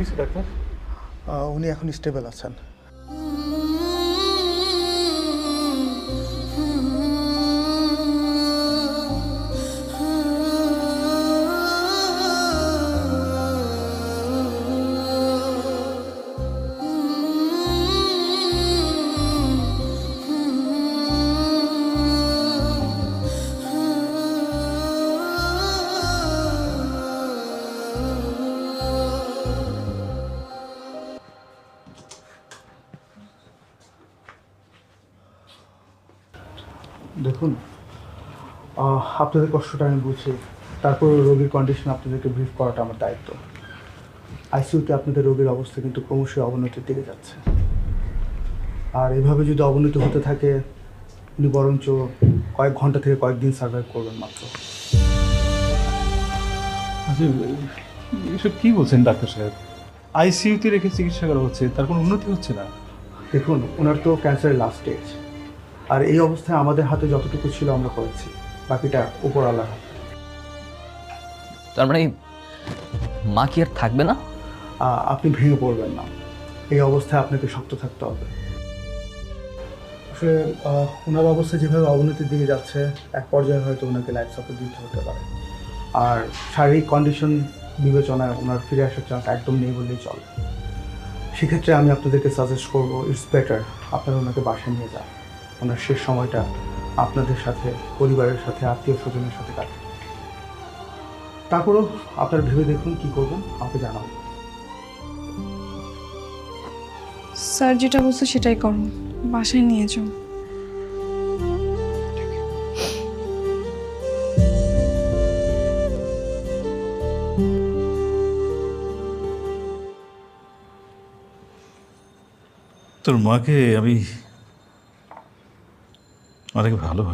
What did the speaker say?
হয়েছে ডাক্তার? উনি এখন স্টেবল আছেন। দেখুন, আপনাদের কষ্টটা আমি বুঝি, তারপর রোগীর কন্ডিশন আপনাদেরকে ব্রিফ করাটা আমার দায়িত্ব। আইসিইউতে আপনাদের রোগীর অবস্থা কিন্তু ক্রমশই অবনতির দিকে যাচ্ছে, আর এভাবে যদি অবনতি হতে থাকে উনি বরঞ্চ কয়েক ঘন্টা থেকে কয়েকদিন সার্ভাইভ করবেন মাত্র। আচ্ছা, এসব কী বলছেন ডাক্তার সাহেব? আইসিইউতে রেখে চিকিৎসা করা হচ্ছে, তার কোনো উন্নতি হচ্ছে না? দেখুন, ওনার তো ক্যান্সারের লাস্ট স্টেজ, আর এই অবস্থায় আমাদের হাতে যতটুকু ছিল আমরা করেছি, বাকিটা উপর আল্লাহর হাতে। তার মানে মা কি আর থাকবে না? আপনি ভেঙে পড়বেন না, এই অবস্থায় আপনাকে শক্ত থাকতে হবে। আসলে ওনার অবস্থা যেভাবে অবনতির দিকে যাচ্ছে, এক পর্যায়ে হয়তো ওনাকে লাইফ সাপোর্ট দিতে হতে পারে। আর শারীরিক কন্ডিশন বিবেচনায় ওনার ফিরে আসার চান্স একদম নেই বললেই চলে। সেক্ষেত্রে আমি আপনাদেরকে সাজেস্ট করবো, ইটস বেটার আপনারা ওনাকে বাসায় নিয়ে যান, ওনার শেষ সময়টা আপনাদের সাথে, পরিবারের সাথে, আত্মীয় স্বজনের সাথে কাটে। তারপরেও আপনারা ভেবে দেখুন কী করবেন, আমাকে জানাবেন। স্যার যেটা বলছে সেটাই করুন, বাসায় নিয়ে যাও। তোর মাকে আমি অনেক ভালোবাসি।